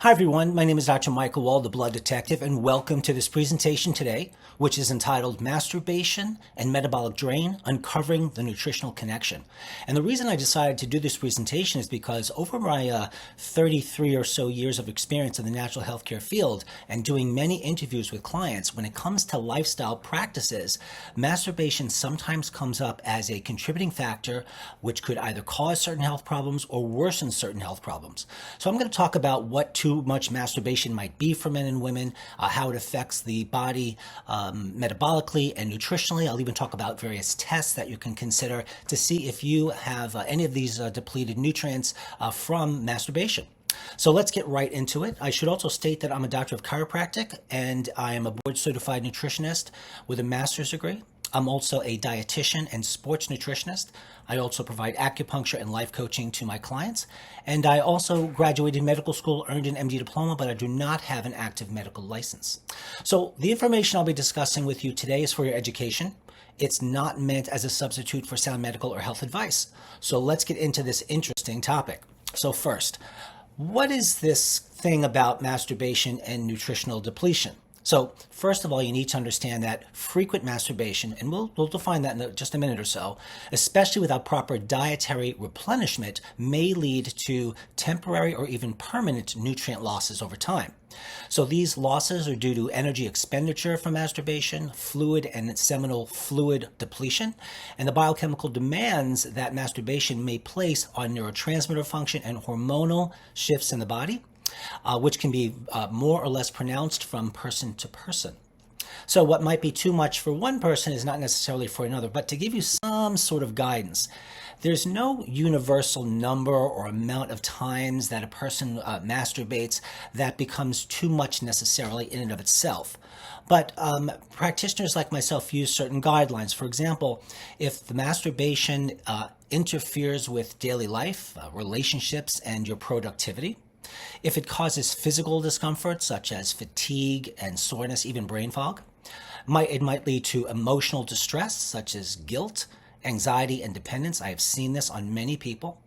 Hi everyone, my name is Dr. Michael Wald, the Blood Detective, and welcome to this presentation today, which is entitled Masturbation and Metabolic Drain, Uncovering the Nutritional Connection. And the reason I decided to do this presentation is because over my 33 or so years of experience in the natural healthcare field and doing many interviews with clients, when it comes to lifestyle practices, masturbation sometimes comes up as a contributing factor which could either cause certain health problems or worsen certain health problems. So I'm going to talk about what too much masturbation might be for men and women, how it affects the body metabolically and nutritionally. I'll even talk about various tests that you can consider to see if you have any of these depleted nutrients from masturbation. So let's get right into it. I should also state that I'm a doctor of chiropractic and I am a board certified nutritionist with a master's degree. I'm also a dietitian and sports nutritionist. I also provide acupuncture and life coaching to my clients. And I also graduated medical school, earned an MD diploma, but I do not have an active medical license. So the information I'll be discussing with you today is for your education. It's not meant as a substitute for sound medical or health advice. So let's get into this interesting topic. So first, what is this thing about masturbation and nutritional depletion? So first of all, you need to understand that frequent masturbation, and we'll define that in just a minute or so, especially without proper dietary replenishment, may lead to temporary or even permanent nutrient losses over time. So these losses are due to energy expenditure from masturbation, fluid and seminal fluid depletion, and the biochemical demands that masturbation may place on neurotransmitter function and hormonal shifts in the body, which can be more or less pronounced from person to person. So what might be too much for one person is not necessarily for another, but to give you some sort of guidance, there's no universal number or amount of times that a person masturbates that becomes too much necessarily in and of itself. But practitioners like myself use certain guidelines. For example, if the masturbation interferes with daily life, relationships, and your productivity, if it causes physical discomfort such as fatigue and soreness, even brain fog, it might lead to emotional distress such as guilt, anxiety, and dependence. I have seen this on many people.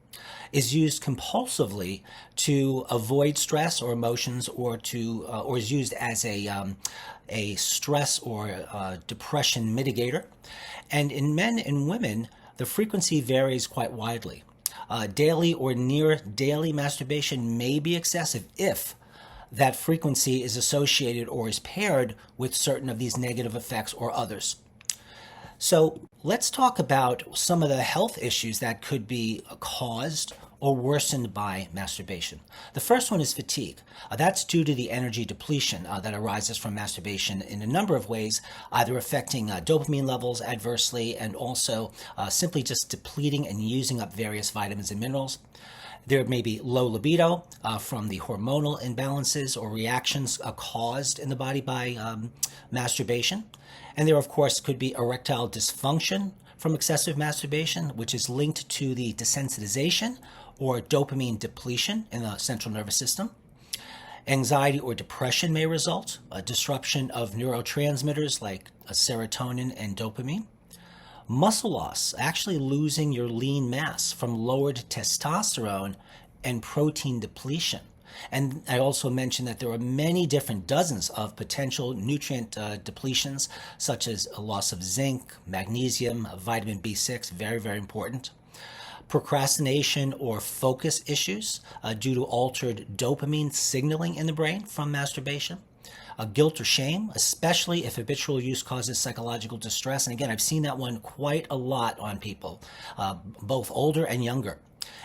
Is used compulsively to avoid stress or emotions, or is used as a stress or depression mitigator. And in men and women, the frequency varies quite widely. Daily or near daily masturbation may be excessive if that frequency is associated or is paired with certain of these negative effects or others. So let's talk about some of the health issues that could be caused or worsened by masturbation. The first one is fatigue. That's due to the energy depletion that arises from masturbation in a number of ways, either affecting dopamine levels adversely and also simply just depleting and using up various vitamins and minerals. There may be low libido from the hormonal imbalances or reactions caused in the body by masturbation. And there, of course, could be erectile dysfunction from excessive masturbation, which is linked to the desensitization or dopamine depletion in the central nervous system. Anxiety or depression may result, a disruption of neurotransmitters like serotonin and dopamine. Muscle loss, actually losing your lean mass from lowered testosterone and protein depletion. And I also mentioned that there are many different dozens of potential nutrient depletions, such as a loss of zinc, magnesium, vitamin B6, very, very important. Procrastination or focus issues due to altered dopamine signaling in the brain from masturbation. Guilt or shame, especially if habitual use causes psychological distress. And again, I've seen that one quite a lot on people, both older and younger.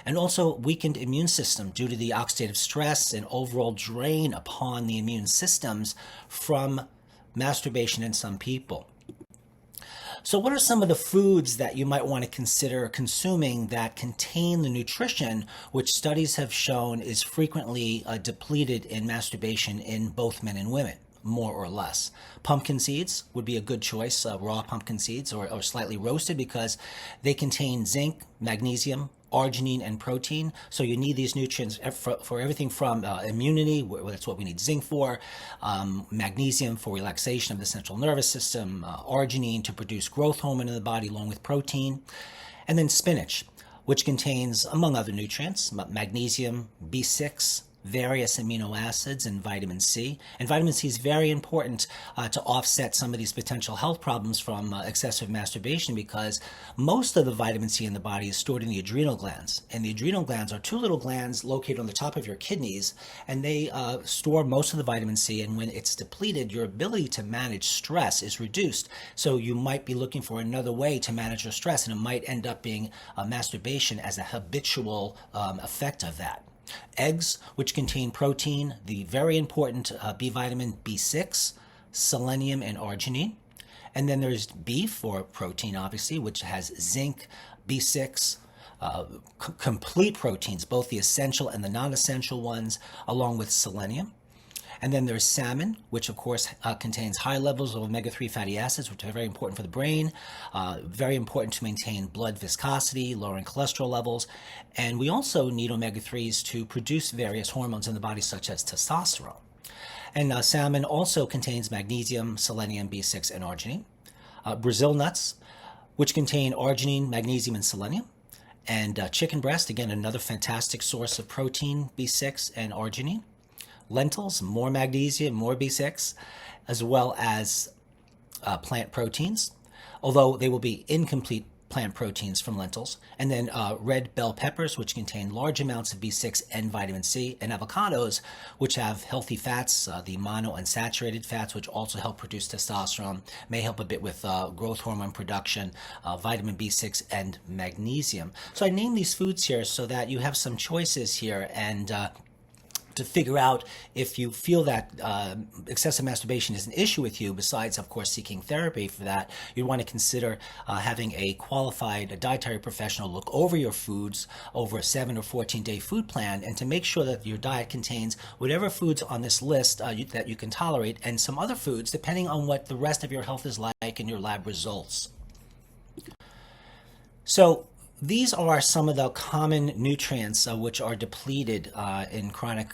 And also weakened immune system due to the oxidative stress and overall drain upon the immune systems from masturbation in some people. So what are some of the foods that you might want to consider consuming that contain the nutrition which studies have shown is frequently depleted in masturbation in both men and women, more or less? Pumpkin seeds would be a good choice, raw pumpkin seeds or slightly roasted, because they contain zinc, magnesium, arginine, and protein. So you need these nutrients for everything from immunity, that's what we need zinc for, magnesium for relaxation of the central nervous system, arginine to produce growth hormone in the body along with protein, and then spinach, which contains, among other nutrients, magnesium, B6, various amino acids, and vitamin C. And vitamin C is very important to offset some of these potential health problems from excessive masturbation, because most of the vitamin C in the body is stored in the adrenal glands. And the adrenal glands are two little glands located on the top of your kidneys, and they store most of the vitamin C. And when it's depleted, your ability to manage stress is reduced. So you might be looking for another way to manage your stress, and it might end up being masturbation as a habitual effect of that. Eggs, which contain protein, the very important B vitamin B6, selenium, and arginine. And then there's beef, or protein obviously, which has zinc, B6, complete proteins, both the essential and the non-essential ones, along with selenium. And then there's salmon, which of course contains high levels of omega-3 fatty acids, which are very important for the brain, very important to maintain blood viscosity, lowering cholesterol levels. And we also need omega-3s to produce various hormones in the body, such as testosterone. And salmon also contains magnesium, selenium, B6, and arginine. Brazil nuts, which contain arginine, magnesium, and selenium. And chicken breast, again, another fantastic source of protein, B6, and arginine. Lentils, more magnesium, more B6, as well as plant proteins, although they will be incomplete plant proteins from lentils. And then red bell peppers, which contain large amounts of B6 and vitamin C, and avocados, which have healthy fats, the monounsaturated fats, which also help produce testosterone, may help a bit with growth hormone production, vitamin B6, and magnesium. So I named these foods here so that you have some choices here, and to figure out if you feel that excessive masturbation is an issue with you, besides, of course, seeking therapy for that, you'd want to consider having a qualified dietary professional look over your foods over a 7 or 14-day food plan, and to make sure that your diet contains whatever foods on this list that you can tolerate, and some other foods, depending on what the rest of your health is like and your lab results. So, these are some of the common nutrients which are depleted in chronic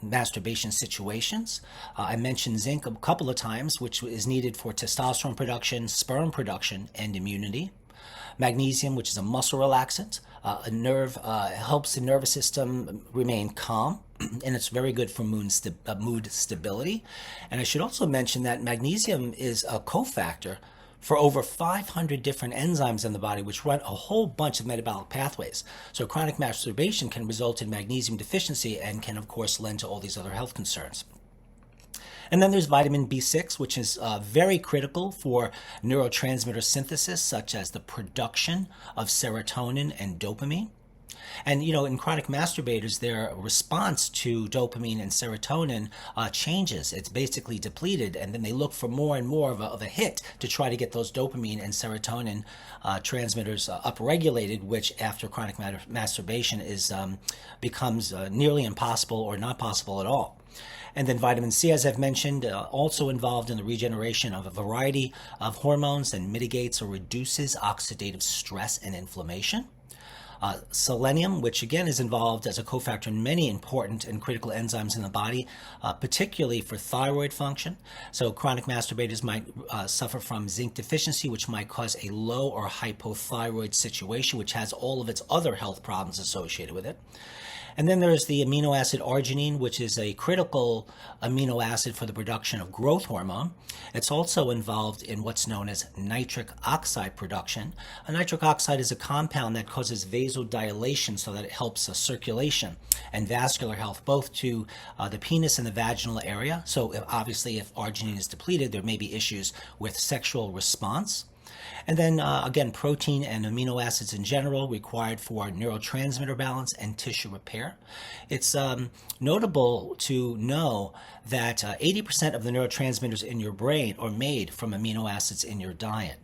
masturbation situations. I mentioned zinc a couple of times, which is needed for testosterone production, sperm production, and immunity. Magnesium, which is a muscle relaxant, helps the nervous system remain calm, and it's very good for mood stability. And I should also mention that magnesium is a cofactor for over 500 different enzymes in the body, which run a whole bunch of metabolic pathways. So chronic masturbation can result in magnesium deficiency and can, of course, lend to all these other health concerns. And then there's vitamin B6, which is very critical for neurotransmitter synthesis, such as the production of serotonin and dopamine. And, in chronic masturbators, their response to dopamine and serotonin changes. It's basically depleted, and then they look for more and more of a hit to try to get those dopamine and serotonin transmitters upregulated, which after chronic masturbation becomes nearly impossible or not possible at all. And then vitamin C, as I've mentioned, also involved in the regeneration of a variety of hormones and mitigates or reduces oxidative stress and inflammation. Selenium, which again is involved as a cofactor in many important and critical enzymes in the body, particularly for thyroid function. So chronic masturbators might suffer from zinc deficiency, which might cause a low or hypothyroid situation, which has all of its other health problems associated with it. And then there's the amino acid arginine, which is a critical amino acid for the production of growth hormone. It's also involved in what's known as nitric oxide production. Nitric oxide is a compound that causes vasodilation, so that it helps circulation and vascular health, both to the penis and the vaginal area. So obviously, if arginine is depleted, there may be issues with sexual response. And then, again, protein and amino acids in general required for neurotransmitter balance and tissue repair. It's notable to know that 80% of the neurotransmitters in your brain are made from amino acids in your diet.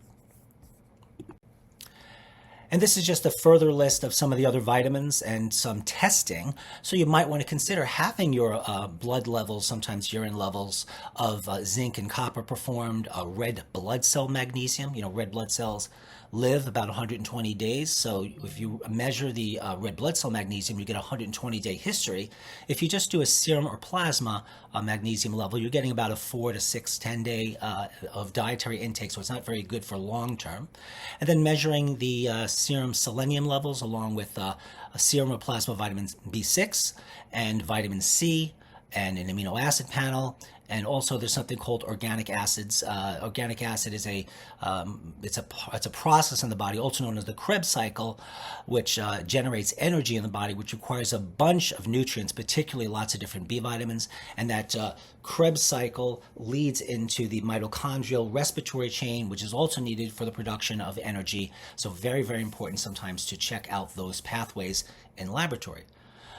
And this is just a further list of some of the other vitamins and some testing. So you might want to consider having your blood levels, sometimes urine levels of zinc and copper performed, red blood cell magnesium. Red blood cells live about 120 days. So if you measure the red blood cell magnesium, you get a 120-day history. If you just do a serum or plasma magnesium level, you're getting about a 4 to 6, 10-day of dietary intake, so it's not very good for long term. And then measuring the serum selenium levels along with a serum or plasma vitamin B6 and vitamin C and an amino acid panel. And also there's something called organic acids. Organic acid is it's a process in the body, also known as the Krebs cycle, which generates energy in the body, which requires a bunch of nutrients, particularly lots of different B vitamins. And that Krebs cycle leads into the mitochondrial respiratory chain, which is also needed for the production of energy. So very, very important sometimes to check out those pathways in laboratory.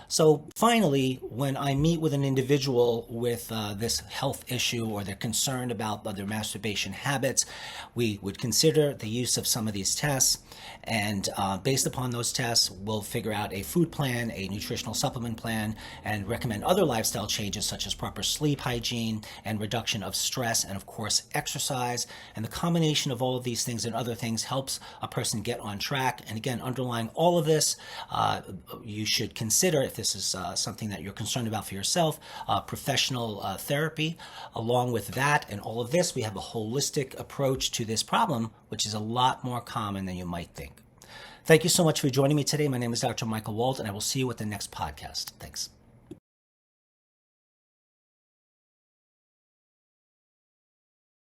So finally, when I meet with an individual with this health issue or they're concerned about their masturbation habits, we would consider the use of some of these tests. And based upon those tests, we'll figure out a food plan, a nutritional supplement plan, and recommend other lifestyle changes such as proper sleep hygiene and reduction of stress and, of course, exercise. And the combination of all of these things and other things helps a person get on track. And again, underlying all of this, you should consider, if this is something that you're concerned about for yourself, professional therapy. Along with that and all of this, we have a holistic approach to this problem, which is a lot more common than you might think. Thank you so much for joining me today. My name is Dr. Michael Wald, and I will see you at the next podcast. Thanks.